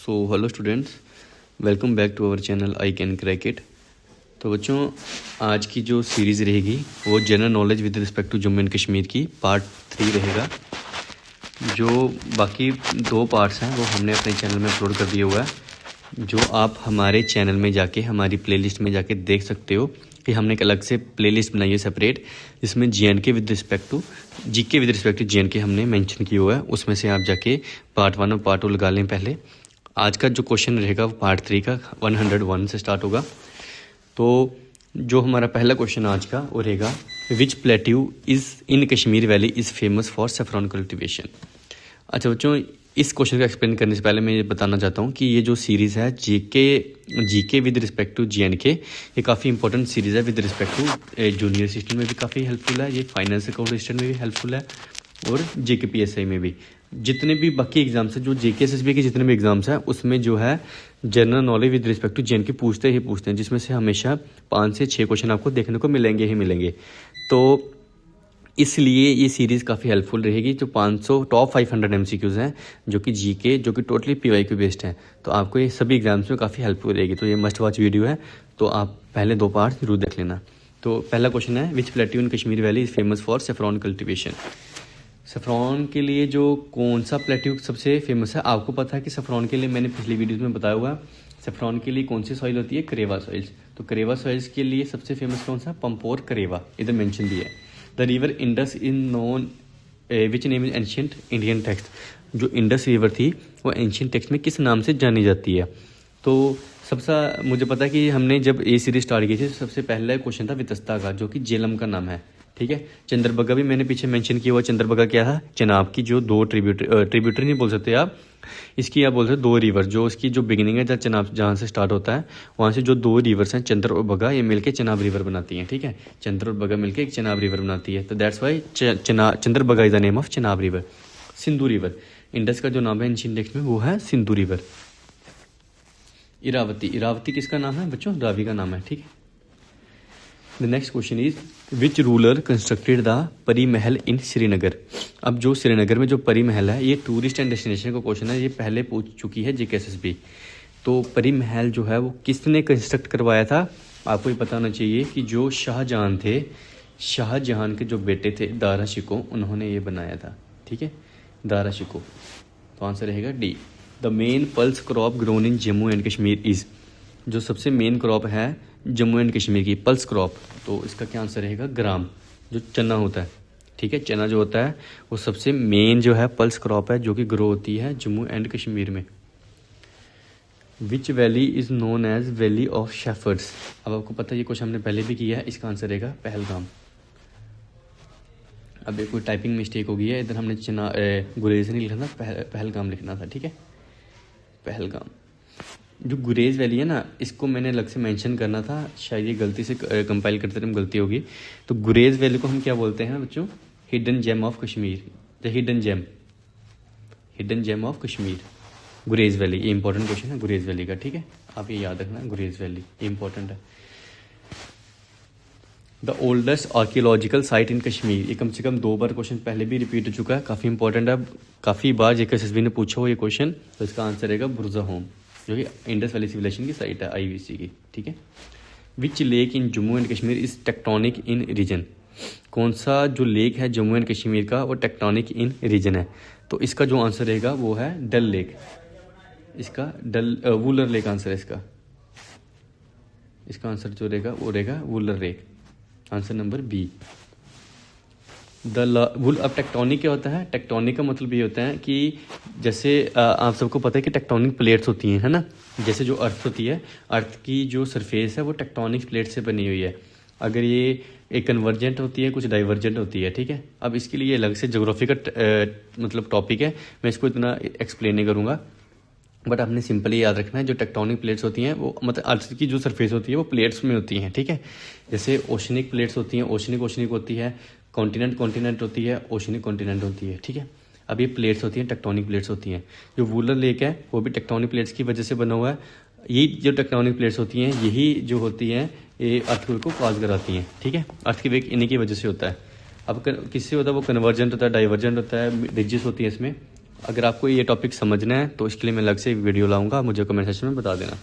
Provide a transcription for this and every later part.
So hello students, welcome back to our channel I can crack it. तो बच्चों, आज की जो सीरीज़ रहेगी वो general knowledge with respect to Jammu and Kashmir की पार्ट 3 रहेगा। जो बाकी 2 पार्ट्स हैं वो हमने अपने चैनल में अपलोड कर दिया हुआ है, जो आप हमारे चैनल में जाके हमारी प्लेलिस्ट में जाके देख सकते हो कि हमने एक अलग से प्लेलिस्ट बनाई है सेपरेट, जिसमें GNK with respect to GK with respect to GNK हमने मेंशन किया हुआ है। उसमें से आप जाके पार्ट 1 और पार्ट 2 लगा लें। पहले आज का जो क्वेश्चन रहेगा वो पार्ट 3 का 101 से स्टार्ट होगा। तो जो हमारा पहला क्वेश्चन आज का वो रहेगा, which plateau is in Kashmir valley is famous for saffron cultivation. अच्छा बच्चों, इस क्वेश्चन को एक्सप्लेन करने से पहले मैं ये बताना चाहता हूँ कि ये जो सीरीज़ है GK with respect to GNK, ये काफ़ी इंपॉर्टेंट सीरीज़ है। With respect to junior assistant में भी काफ़ी हेल्पफुल है, ये फाइनेंस अकाउंट असिस्टेंट में भी हेल्पफुल है, और जेके पीएसआई में भी। जितने भी बाकी एग्जाम्स हैं, जो जेके एसएसबी के जितने भी एग्जाम्स हैं, उसमें जो है general knowledge with respect to GNK पूछते हैं, जिसमें से हमेशा 5 से 6 क्वेश्चन आपको देखने को मिलेंगे ही मिलेंगे। तो इसलिए ये सीरीज़ काफ़ी हेल्पफुल रहेगी। जो 500 टॉप 500 एमसीक्यूज़ हैं जो कि जीके, जो कि टोटली पीवाईक्यू बेस्ड हैं, तो आपको ये सभी एग्जाम्स में काफ़ी हेल्पफुल रहेगी। तो ये मस्ट वॉच वीडियो है, तो आप पहले 2 पार्ट जरूर देख लेना। तो पहला क्वेश्चन है, which plateau in Kashmir valley is famous for saffron cultivation. Saffron के लिए जो कौन सा प्लेट्यू सबसे फेमस है, आपको पता है कि सेफ्रॉन के लिए मैंने पिछली वीडियोज़ में बताया हुआ है। सेफ्रॉन के लिए कौन सी सॉइल होती है? करेवा सॉइल्स। तो करेवा सॉइल्स के लिए सबसे फेमस कौन सा? पंपोर करेवा, इधर मेंशन दिया है। The river Indus in known which name is ancient Indian text. जो इंडस रिवर थी वो एंशियंट टेक्स्ट में किस नाम से जानी जाती है? तो सबसे मुझे पता है कि हमने जब ये सीरीज स्टार्ट की थी, सबसे पहला क्वेश्चन था वितस्ता का, जो कि जेलम का नाम है। ठीक है, चंद्रबगा भी मैंने पीछे मेंशन किया हुआ। चंद्रबगा क्या था? चनाब की जो 2 ट्रिब्यूटरी नहीं बोल सकते आप, इसकी आप बोल सकते 2 रिवर, जो उसकी जो बिगिनिंग है चनाब जहाँ से स्टार्ट होता है, वहाँ से जो 2 रिवर्स हैं चंद्र और बगा, ये मिलके चनाब रिवर बनाती हैं। ठीक है, चंद्र और बगा मिलके एक चनाब रिवर बनाती है। तो that's why Chandrabhaga is the name of Chenab river. Sindhu river, Indus का जो नाम है एंशिएंट टेक्स्ट में वो है सिंधु रिवर। इरावती किसका नाम है बच्चों? रावी का नाम है। ठीक है। The next question is, which ruler constructed the परी महल इन श्रीनगर। अब जो श्रीनगर में जो परी महल है, ये टूरिस्ट एंड डेस्टिनेशन का क्वेश्चन है, ये पहले पूछ चुकी है जेकेएसएसबी। तो परी महल जो है वो किसने कंस्ट्रक्ट करवाया था? आपको ये पता होना चाहिए कि जो शाहजहां थे, शाहजहां के जो बेटे थे दारा शिको, उन्होंने ये बनाया था। ठीक है, दारा शिको। तो आंसर रहेगा D. The main pulse crop grown in Jammu and Kashmir is. जो सबसे मेन क्रॉप है जम्मू एंड कश्मीर की पल्स क्रॉप, तो इसका क्या आंसर रहेगा? ग्राम, जो चना होता है। ठीक है, चना जो होता है वो सबसे मेन जो है पल्स क्रॉप है, जो कि ग्रो होती है जम्मू एंड कश्मीर में। Which valley is known as valley of shepherds. अब आपको पता है ये क्वेश्चन हमने पहले भी किया है, इसका आंसर रहेगा पहलगाम। अब एक कोई टाइपिंग मिस्टेक हो गई है, इधर हमने गुरेज नहीं लिखना था, पहलगाम लिखना था। ठीक है, पहलगाम। जो गुरेज वैली है ना, इसको मैंने अलग से मेंशन करना था, शायद ये गलती से कंपाइल करते टाइम गलती होगी। तो गुरेज वैली को हम क्या बोलते हैं बच्चों? Hidden gem of Kashmir, the hidden gem of Kashmir, Gurez valley. ये इंपॉर्टेंट क्वेश्चन है गुरेज वैली का। ठीक है, आप ये याद रखना, गुरेज वैली ये इंपॉर्टेंट है। द ओल्डेस्ट आर्कियोलॉजिकल साइट इन कश्मीर, ये कम से कम 2 बार क्वेश्चन पहले भी रिपीट हो चुका है, काफ़ी इंपॉर्टेंट है, काफ़ी बार जेकेएसएसबी ने पूछा हो ये क्वेश्चन। तो इसका आंसर रहेगा बुरजा होम, जो कि इंडस वैली सिविलाइजेशन की साइट है, आईवीसी की। ठीक है। Which lake in Jammu and Kashmir is tectonic in region. कौन सा जो लेक है जम्मू एंड कश्मीर का वो टेक्टोनिक इन रीजन है? तो इसका जो आंसर रहेगा वो है डल लेक। इसका वुलर लेक आंसर है इसका। इसका आंसर जो रहेगा वो रहेगा Wular lake, answer number B. अब टेक्टोनिक क्या होता है? टेक्टोनिक का मतलब ये होता है कि जैसे आप सबको पता है कि टेक्टोनिक प्लेट्स होती हैं, है ना। जैसे जो अर्थ होती है, अर्थ की जो सरफेस है वो टेक्टोनिक प्लेट से बनी हुई है। अगर ये एक कन्वर्जेंट होती है, कुछ डाइवर्जेंट होती है। ठीक है, अब इसके लिए अलग से ज्योग्राफी का मतलब टॉपिक है, मैं इसको इतना एक्सप्लेन नहीं करूँगा, बट आपने सिंपली याद रखना है जो टेक्टोनिक प्लेट्स होती हैं वो मतलब अर्थ की जो सरफेस होती है वो प्लेट्स में होती हैं। ठीक है, जैसे ओशनिक प्लेट्स होती हैं, ओशनिक होती है, कॉन्टिनेंट होती है, ओशनिक कॉन्टिनेंट होती है। ठीक है, अब ये प्लेट्स होती हैं, टेक्टोनिक प्लेट्स होती हैं। जो वुलर लेक है वो भी टेक्टोनिक प्लेट्स की वजह से बना हुआ है। ये जो टेक्टोनिक प्लेट्स होती हैं, यही जो होती हैं ये अर्थक्वेक को कॉज कराती हैं। ठीक है, अर्थक्वेक इन्हीं की वजह से होता है। अब किससे होता है? वो कन्वर्जेंट होता है, डाइवर्जेंट होता है, रिजेस होती है इसमें, अगर आपको ये टॉपिक समझना है तो इसके लिए मैं अलग से एक वीडियो लाऊंगा, मुझे कमेंट सेक्शन में बता देना।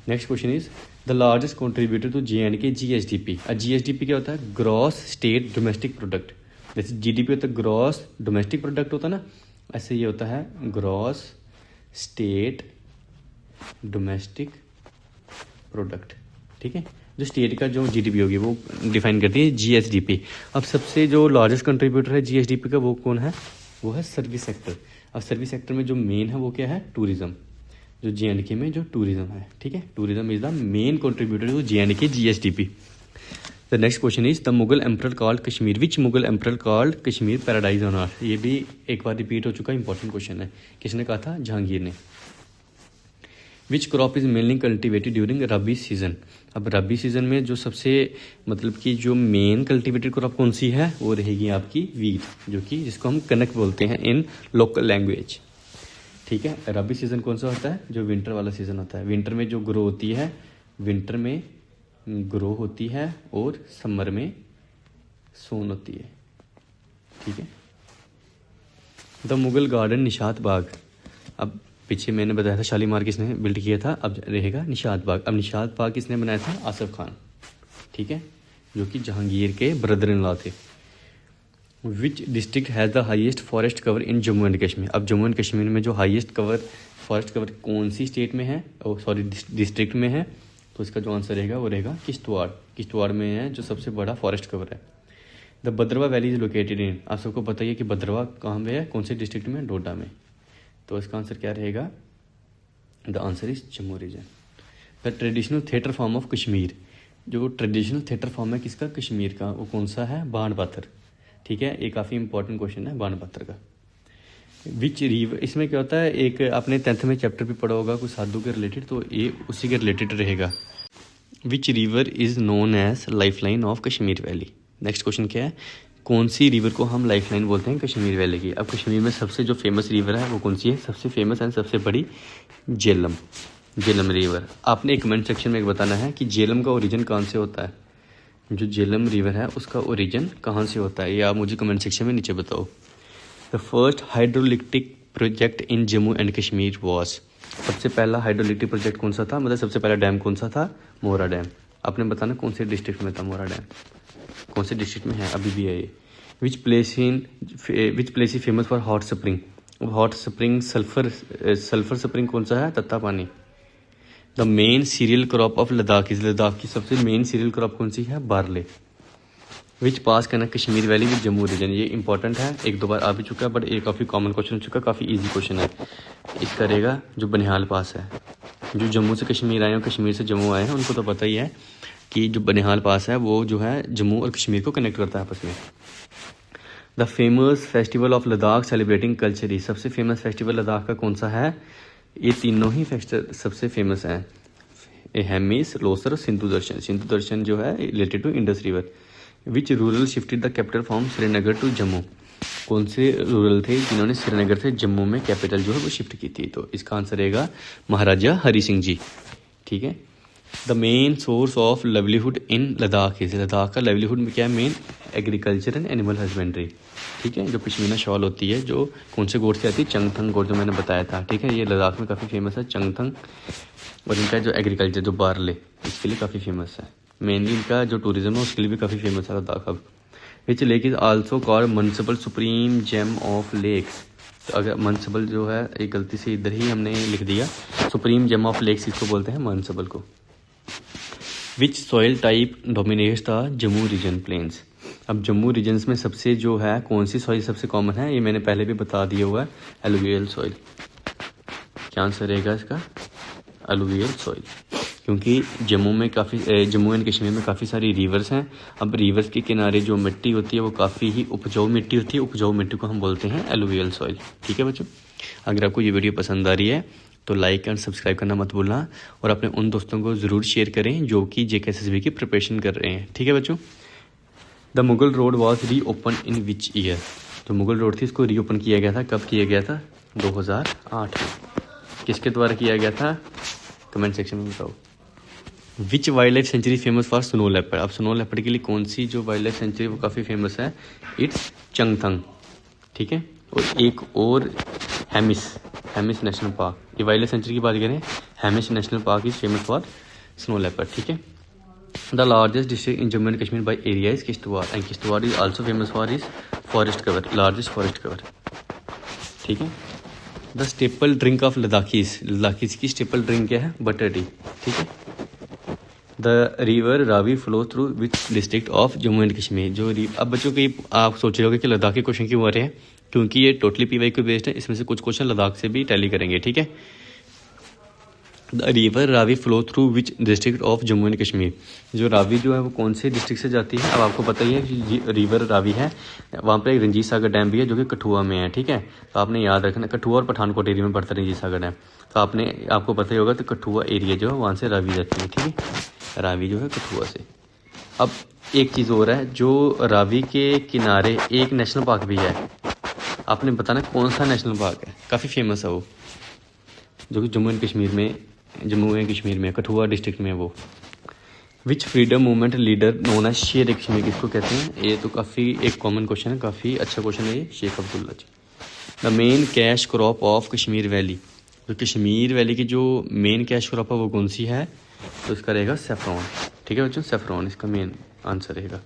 Next question is the largest contributor to J&K GSDP। GSDP क्या होता है? Gross state domestic product. जैसे GDP होता है ग्रॉस डोमेस्टिक प्रोडक्ट होता है ना, ऐसे ये होता है ग्रॉस स्टेट डोमेस्टिक प्रोडक्ट। ठीक है, जो स्टेट का जो GDP होगी वो डिफाइन करती है GSDP। अब सबसे जो लार्जेस्ट कंट्रीब्यूटर है GSDP का वो कौन है? वो है सर्विस सेक्टर। अब सर्विस सेक्टर में जो मेन है वो क्या है? टूरिज्म। जो J&K में जो टूरिज्म है, ठीक है, tourism is the main contributor to J&K GSDP। The next question is the Mughal emperor called Kashmir. Which Mughal emperor called Kashmir paradise on earth. ये भी एक बार रिपीट हो चुका इंपॉर्टेंट क्वेश्चन है। किसने कहा था? जहांगीर ने। Which crop is mainly cultivated during rabi season. अब रबी सीजन में जो सबसे मतलब कि जो मेन कल्टिवेटेड क्रॉप कौन सी है वो रहेगी आपकी वीट, जो कि जिसको हम कनक बोलते हैं इन लोकल लैंग्वेज। ठीक है, रबी सीजन कौन सा होता है? जो विंटर वाला सीजन होता है। विंटर में जो ग्रो होती है, विंटर में ग्रो होती है और समर में सोन होती है। ठीक है, द मुगल गार्डन निशात बाग। अब पीछे मैंने बताया था शालीमार किसने बिल्ड किया था, अब रहेगा निशात बाग। अब निशात बाग किसने बनाया था? आसफ खान। ठीक है, जो कि जहांगीर के ब्रदर इन लॉ थे। Which district has the highest forest cover in Jammu and Kashmir. अब जम्मू एंड कश्मीर में जो हाईएस्ट फॉरेस्ट कवर कौन सी स्टेट में है, सॉरी डिस्ट्रिक्ट में है? तो इसका जो आंसर रहेगा वो रहेगा किश्तवाड़। किश्तवाड़ में है जो सबसे बड़ा फॉरेस्ट कवर है। The Bhadarwah valley is located in. आप सबको पता ही है कि भद्रवा कहाँ पे है, कौन से डिस्ट्रिक्ट में? डोडा में। तो इसका आंसर क्या रहेगा? The answer is Jammu region. The traditional theatre form of Kashmir. जो ट्रेडिशनल थिएटर फॉर्म है किसका? कश्मीर का। वो कौन सा है? बाण पाथर। ठीक है, ये काफ़ी इंपॉर्टेंट क्वेश्चन है बाण पाथर का। विच रिवर, इसमें क्या होता है, एक आपने 10th में चैप्टर भी पढ़ा होगा कुछ साधु के रिलेटेड, तो ये उसी के रिलेटेड रहेगा। Which river is known as life line of Kashmir valley. Next question क्या है? कौन सी रिवर को हम लाइफ लाइन बोलते हैं कश्मीर वैली की। अब कश्मीर में सबसे जो फेमस रिवर है वो कौन सी है? सबसे फेमस एंड सबसे बड़ी झेलम, झेलम रिवर। आपने कमेंट सेक्शन में एक बताना है कि झेलम का ओरिजिन कहाँ से होता है। जो झेलम रिवर है उसका ओरिजिन कहाँ से होता है, ये आप मुझे कमेंट सेक्शन में नीचे बताओ। The first hydroelectric project in Jammu and Kashmir was. सबसे पहला हाइड्रोलिक्टिक प्रोजेक्ट कौन सा था, मतलब सबसे पहला डैम कौन सा था? मोरा डैम। आपने बताना कौन से डिस्ट्रिक्ट में था मोरा डैम, कौन से डिस्ट्रिक्ट में है, अभी भी है ये। Which place is famous for hot spring. Hot spring sulphur spring कौन सा है? Tatta Pani. The main cereal crop of Ladakh is. Ladakh की सबसे मेन सीरियल क्रॉप कौन सी है? Barley. Which pass connect Kashmir valley with Jammu region. ये इंपॉर्टेंट है, एक दो बार आ भी चुका है, बट ये काफ़ी कॉमन क्वेश्चन हो चुका है, काफ़ी इजी क्वेश्चन है। इसका रहेगा जो बनिहाल पास है। जो जम्मू से कश्मीर आए हैं, कश्मीर से जम्मू आए हैं, उनको तो पता ही है कि जो बनिहाल पास है वो जो है जम्मू और कश्मीर को कनेक्ट करता है आपस में। The famous festival of Ladakh celebrating culture is. सबसे फेमस फेस्टिवल लद्दाख का कौन सा है? ये तीनों ही फेस्टिवल सबसे फेमस हैं, हेमिस, लोसर, सिंधु दर्शन। सिंधु दर्शन जो है related to Indus river. Which ruler shifted the capital from Srinagar to Jammu. कौन से रूरल थे जिन्होंने श्रीनगर से जम्मू में कैपिटल जो है वो शिफ्ट की थी? तो इसका आंसर रहेगा महाराजा हरी सिंह जी। ठीक है, the main source of livelihood in Ladakh is. Ladakh का लाइवलीहुड में क्या है? Main agriculture and animal husbandry. ठीक है, जो पश्मीना शॉल होती है जो कौन से गोट से आती है? चंगथंग गोट, जो मैंने बताया था। ठीक है, ये लद्दाख में काफ़ी फेमस है चंगथंग। और इनका जो एग्रीकल्चर जो बार्ले, इसके लिए काफ़ी फेमस है। मेनली इनका जो टूरिज्म है उसके लिए भी काफ़ी फेमस है लद्दाख। अब which lake is also called Manasbal supreme gem of lakes. तो अगर मनसबल जो है एक गलती से इधर ही हमने लिख दिया, सुप्रीम जेम ऑफ लेक्स इसको बोलते हैं मनसबल को। Which soil type dominates the Jammu region plains. अब जम्मू रीजन्स में सबसे जो है कौन सी सॉइल सबसे कॉमन है, ये मैंने पहले भी बता दिया हुआ है, एलुवियल सॉइल। क्या आंसर रहेगा इसका? Alluvial soil. क्योंकि जम्मू एंड कश्मीर में काफ़ी सारी रिवर्स हैं। अब रिवर्स के किनारे जो मिट्टी होती है वो काफ़ी ही उपजाऊ मिट्टी होती है। उपजाऊ मिट्टी को हम बोलते हैं एलुवियल सॉइल। ठीक है बच्चों, अगर आपको ये वीडियो पसंद आ रही है तो लाइक एंड सब्सक्राइब करना मत भूलना, और अपने उन दोस्तों को ज़रूर शेयर करें जो कि JKSSB की प्रिपरेशन कर रहे हैं। ठीक है बच्चों। द मुगल रोड वॉज री ओपन इन विच ईयर। जो मुगल रोड थी इसको री ओपन किया गया था, कब किया गया था? 2008 में। किसके द्वारा किया गया था? कमेंट सेक्शन में बताओ। Which wild life sanctuary famous for snow leopard. अब स्नो लेपर्ड के लिए कौन सी जो वाइल्ड लाइफ सेंचुरी वो काफ़ी फेमस है? इट्स चंगथंग। ठीक है, और एक और हेमिस नेशनल पार्क। ये वाइल्ड लाइफ सेंचुरी की बात करें, Hemis national park is famous for snow leopard, ठीक है। The largest district in Jammu and Kashmir by area is Kishtwar and Kishtwar is also famous for is forest cover, largest forest cover, ठीक है। The staple drink of Ladakhis की staple drink क्या है? Butter tea, ठीक है। The river Ravi flow through which district of Jammu and Kashmir. जो अब बच्चों की आप सोच रहे होगे कि लद्दाख के क्वेश्चन क्यों आ रहे हैं, क्योंकि ये टोटली PYQ बेस्ड है, इसमें से कुछ क्वेश्चन लद्दाख से भी टैली करेंगे, ठीक है। The river Ravi flow through which district of Jammu and Kashmir. जो रावी जो है वो कौन से डिस्ट्रिक्ट से जाती है? अब आपको पता ही है कि रिवर रावी है, वहाँ पर एक रंजीत सागर डैम भी है जो कि कठुआ में है, ठीक है। तो आपने याद रखना, कठुआ और पठानकोट एरिया में पड़ता है रंजीत सागर डैम, तो आपको पता ही होगा। तो कठुआ एरिया जो है वहाँ से रावी जाती है, ठीक है। रावी जो है कठुआ से। अब एक चीज़ और है, जो रावी के किनारे एक नेशनल पार्क भी है, आपने बताना कौन सा नेशनल पार्क है, काफ़ी फेमस है वो, जो कि जम्मू एंड कश्मीर में कठुआ डिस्ट्रिक्ट में है वो। Which freedom movement leader known as Sher Kashmir किसको कहते हैं? ये तो काफ़ी एक कॉमन क्वेश्चन है, काफ़ी अच्छा क्वेश्चन है ये, Sheikh Abdullah ji. The main cash crop of Kashmir valley. तो कश्मीर वैली की जो मेन कैश क्रॉप है वो कौन सी है? तो इसका रहेगा सेफ्रॉन, ठीक है बच्चों, सेफ्रॉन इसका मेन आंसर रहेगा।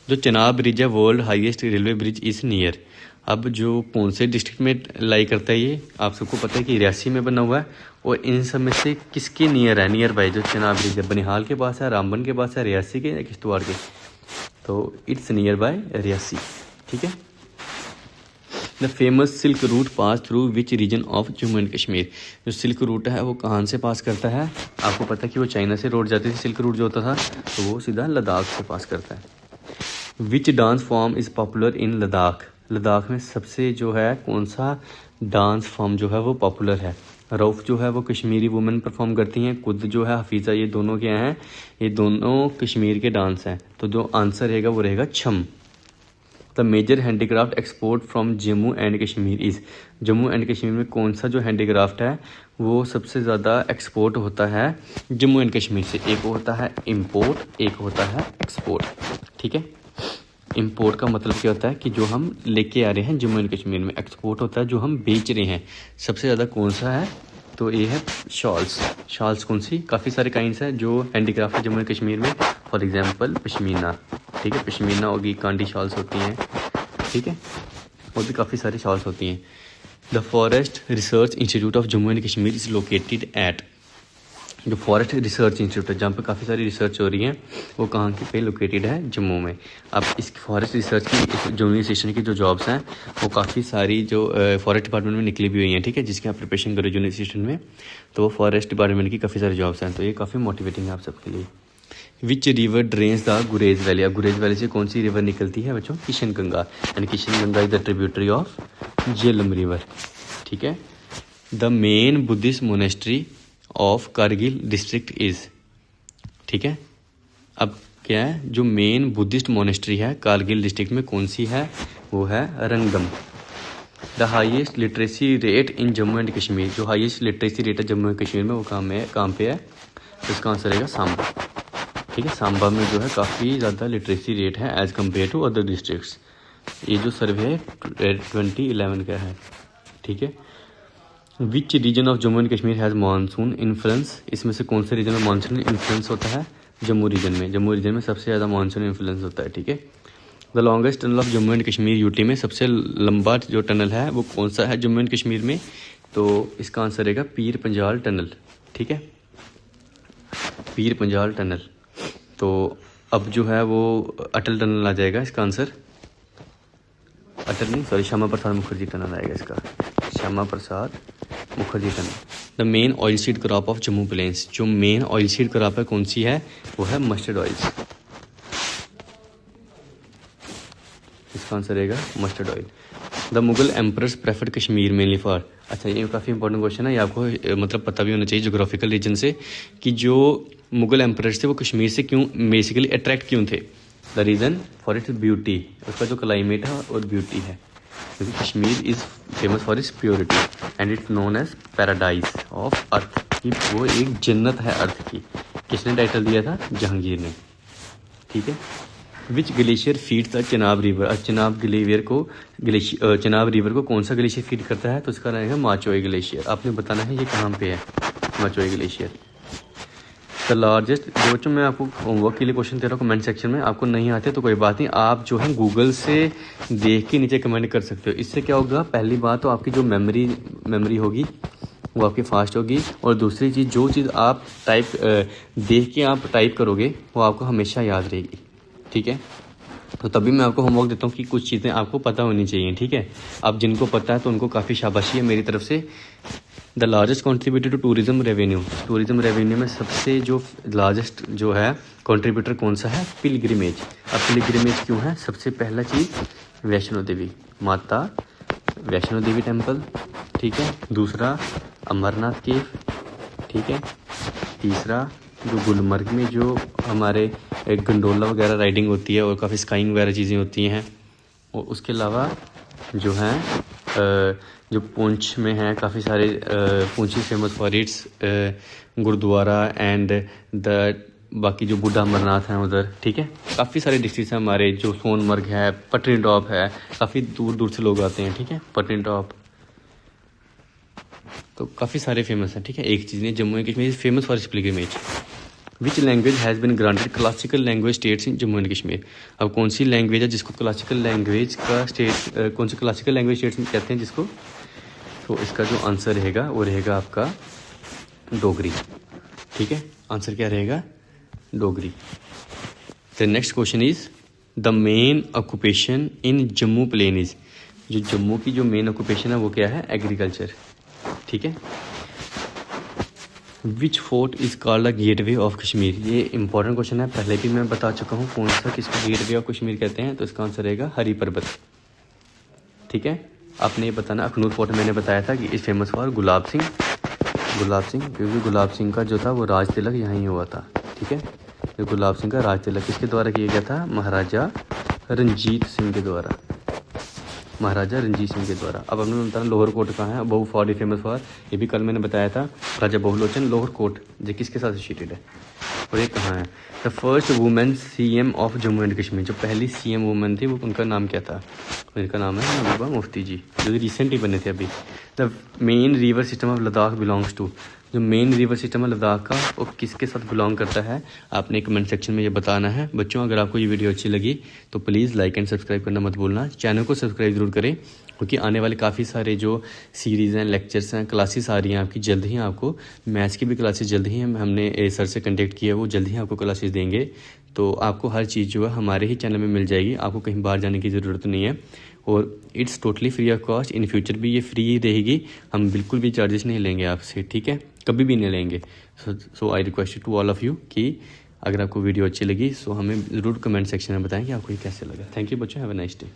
जो चनाब ब्रिज है world highest railway bridge is near. अब जो कौन से डिस्ट्रिक्ट में लाई करता है ये? आप सबको पता है कि रियासी में बना हुआ है, और इन सब में से किसके नियर बाई? जो चनाब ब्रिज है बनिहाल के पास है, रामबन के पास है, रियासी के या किश्तवाड़ के? तो इट्स नियर बाय रियासी, ठीक है। The famous silk route pass through which region of Jammu and Kashmir. जो सिल्क रूट है वो कहाँ से पास करता है? आपको पता है कि वो चाइना से रोड जाती थी, सिल्क रूट जो होता था, तो वो सीधा लद्दाख से पास करता है। Which dance form is popular in Ladakh. Ladakh में सबसे जो है कौन सा डांस फॉर्म जो है वो पॉपुलर है? रऊफ जो है वो कश्मीरी वुमेन परफॉर्म करती हैं, खुद जो है हफीज़ा, ये दोनों क्या हैं? ये दोनों कश्मीर के डांस हैं। तो जो आंसर रहेगा वो रहेगा Chham. The major handicraft export from Jammu and Kashmir is. Jammu and Kashmir में कौन सा जो हैंडीक्राफ्ट है वो सबसे ज़्यादा एक्सपोर्ट होता है जम्मू एंड कश्मीर से? एक होता है इम्पोर्ट, एक होता है एक्सपोर्ट, ठीक है। इम्पोर्ट का मतलब क्या होता है कि जो हम लेके आ रहे हैं जम्मू एंड कश्मीर में। एक्सपोर्ट होता है जो हम बेच रहे हैं। सबसे ज़्यादा कौन सा है? तो ये है शॉल्स कौन सी? काफ़ी सारे काइंड्स हैं जो हैंडीक्राफ्ट है जम्मू एंड कश्मीर में। फॉर एग्जांपल पश्मीना, ठीक है, पश्मीना होगी, कांडी शॉल्स होती हैं, ठीक है, और भी काफ़ी सारी शॉल्स होती हैं। The forest research institute of Jammu and Kashmir is located at. जो फॉरेस्ट रिसर्च इंस्टीट्यूट है जहाँ पे काफ़ी सारी रिसर्च हो रही है वो कहाँ के पे लोकेटेड है? जम्मू में। अब इस फॉरेस्ट रिसर्च की जो यूनिवर्सिटी की जो जॉब्स हैं वो काफ़ी सारी जो फॉरेस्ट डिपार्टमेंट में निकली भी हुई हैं, ठीक है, जिसकी आप प्रिपरेशन करो यूनिवर्सिटी में, तो वो फॉरेस्ट डिपार्टमेंट की काफ़ी सारी जॉब्स हैं, तो ये काफ़ी मोटिवेटिंग है आप सबके लिए। Which river drains the Gurez valley. अब गुरेज वैली से कौन सी रिवर निकलती है बच्चों? Kishan Ganga, and Kishan Ganga is the tributary of Jhelum river, ठीक है। The main Buddhist monastery of Kargil district is, ठीक है। अब क्या है? जो मेन बुद्धिस्ट मोनेस्ट्री है कारगिल डिस्ट्रिक्ट में कौन सी है? वो है Rangdum. The highest literacy rate in Jammu and Kashmir. जो हाईएस्ट लिटरेसी रेट है जम्मू एंड कश्मीर में वो कहाँ पे है? तो इसका आंसर रहेगा सांबा, ठीक है। सांबा में जो है काफ़ी ज़्यादा लिटरेसी रेट है as compare to other districts. ये जो सर्वे है 2011 का है, ठीक है। Which region of Jammu and Kashmir has monsoon influence. इसमें से कौन से रीजन में मानसून इन्फ्लुएंस होता है? जम्मू रीजन में। जम्मू रीजन में सबसे ज़्यादा मानसून इन्फ्लुएंस होता है, ठीक है। The longest tunnel of Jammu and Kashmir UT में। सबसे लंबा जो टनल है वो कौन सा है जम्मू एंड कश्मीर में? तो इसका आंसर रहेगा पीर पंजाल टनल, ठीक है, पीर पंजाल टनल। तो अब जो है वो अटल टनल आ जाएगा इसका आंसर। अटल नहीं, सॉरी, श्यामा प्रसाद मुखर्जी टनल आएगा इसका, Shyama Prasad Mukherjee tunnel. The main oil seed crop of Jammu plains. जो मेन ऑयल सीड क्रॉप है कौन सी है? वो है मस्टर्ड ऑयल्स। इसका आंसर रहेगा mustard oil. The Mughal emperors preferred Kashmir mainly for. अच्छा, ये काफ़ी इंपॉर्टेंट क्वेश्चन है, ये आपको मतलब पता भी होना चाहिए जोग्राफिकल रीजन से, कि जो मुगल एम्परर्स थे वो कश्मीर से क्यों बेसिकली अट्रैक्ट क्यों थे? The reason for its beauty, उसका जो क्लाइमेट है और ब्यूटी है, क्योंकि Kashmir is famous for its purity and it's known as paradise of earth, कि वो एक जन्नत है अर्थ की। किसने टाइटल दिया था? जहांगीर ने, ठीक है। Which glacier feed the Chenab river. Chenab glacier को चनाब रिवर को कौन सा ग्लेशियर फीड करता है? तो इसका रहेगा माचोई ग्लेशियर। आपने बताना है ये कहाँ पे है माचोई ग्लेशियर। द लार्जेस्ट, जो बच्चों मैं आपको होमवर्क के लिए क्वेश्चन दे रहा हूँ कमेंट सेक्शन में, आपको नहीं आते तो कोई बात नहीं, आप जो है गूगल से देख के नीचे कमेंट कर सकते हो। इससे क्या होगा, पहली बात तो आपकी जो मेमोरी होगी वो आपकी फास्ट होगी, और दूसरी चीज़ जो चीज़ आप देख के आप टाइप करोगे वो आपको हमेशा याद रहेगी। ठीक है, तो तभी मैं आपको होमवर्क देता हूँ कि कुछ चीज़ें आपको पता होनी चाहिए। ठीक है, अब जिनको पता है तो उनको काफ़ी शाबाशी है मेरी तरफ से। The largest contributor to tourism revenue. Tourism revenue में सबसे जो लार्जेस्ट जो है कॉन्ट्रीब्यूटर कौन सा है? पिलग्रिमेज। अब पिलग्रिमेज क्यों है? सबसे पहला चीज़ वैष्णो देवी, माता वैष्णो देवी टेम्पल। ठीक है, दूसरा अमरनाथ केव। ठीक है, तीसरा जो गुलमर्ग में जो हमारे एक गंडोला वगैरह राइडिंग होती है और काफ़ी स्काइंग वगैरह चीज़ें होती हैं। और उसके अलावा जो हैं जो पुंछ में हैं काफ़ी सारे, Poonch is famous for its gurdwara and the बाकी जो बुढ़ा अमरनाथ हैं उधर। ठीक है, काफ़ी सारे डिस्ट्रिक्ट हैं हमारे, जो सोनमर्ग है, पटनी टॉप है, काफ़ी दूर दूर से लोग आते हैं। ठीक है, पटनी टॉप तो काफ़ी सारे फेमस हैं। ठीक है, एक चीज़ नहीं, Jammu and Kashmir is famous for it's pilgrimage. Which language has been granted classical language states in Jammu and Kashmir. अब कौन सी लैंग्वेज है जिसको क्लासिकल लैंग्वेज का स्टेट, कौन सी क्लासिकल लैंग्वेज स्टेट्स कहते हैं जिसको? तो इसका जो आंसर रहेगा वो रहेगा आपका डोगरी। ठीक है, आंसर क्या रहेगा? Dogri. The next question is the main occupation in Jammu plain is. जो जम्मू की जो मेन ऑक्यूपेशन है वो क्या है? एग्रीकल्चर। ठीक है, which fort is called the gateway of Kashmir. ये इंपॉर्टेंट क्वेश्चन है, पहले भी मैं बता चुका हूँ कौन सा किसको गेटवे ऑफ कश्मीर कहते हैं। तो इसका आंसर रहेगा हरी पर्वत। ठीक है, आपने ये बताना। अखनूर फोर्ट मैंने बताया था कि इस फेमस फॉर गुलाब सिंह, क्योंकि गुलाब सिंह का जो था वो राज तिलक यहाँ ही हुआ था। ठीक है, जो गुलाब सिंह का राज तिलक किसके द्वारा किया गया था? महाराजा रंजीत सिंह के द्वारा। महाराजा रंजीत सिंह के द्वारा। अब हमने बताया लोअर कोर्ट कहाँ है? बहु फॉर फेमस फॉर, ये भी कल मैंने बताया था, राजा बहुलोचन लोअर कोर्ट, जो किसके साथ एसोसिएटेड है, और ये कहाँ है? The first women CM of Jammu and Kashmir. जो पहली सीएम वुमेन थी वो उनका नाम क्या था? उनका नाम है महबूबा मुफ्ती जी, जो रिसेंटली बने थे अभी। The main river system of Ladakh belongs to. जो मेन रिवर सिस्टम है लद्दाख का वो किसके साथ बिलोंग करता है? आपने कमेंट सेक्शन में ये बताना है। बच्चों, अगर आपको ये वीडियो अच्छी लगी तो प्लीज़ लाइक एंड सब्सक्राइब करना मत भूलना। चैनल को सब्सक्राइब ज़रूर करें, क्योंकि आने वाले काफ़ी सारे जो सीरीज़ हैं, लेक्चर्स हैं, क्लासेस आ रही हैं आपकी जल्द ही। आपको मैथ्स की भी क्लासेस जल्द ही हमने सर से कंटेक्ट किया है, वो जल्द ही आपको क्लासेस देंगे। तो आपको हर चीज़ जो है हमारे ही चैनल में मिल जाएगी, आपको कहीं बाहर जाने की ज़रूरत नहीं है, और it's totally free of cost. In future भी ये फ्री ही रहेगी, हम बिल्कुल भी चार्जेस नहीं लेंगे आपसे। ठीक है, कभी भी नहीं लेंगे। So I request to all of you कि अगर आपको वीडियो अच्छी लगी सो हमें ज़रूर कमेंट सेक्शन में बताएं कि आपको ये कैसे लगा। थैंक यू बच्चों, हैव अ नाइस डे।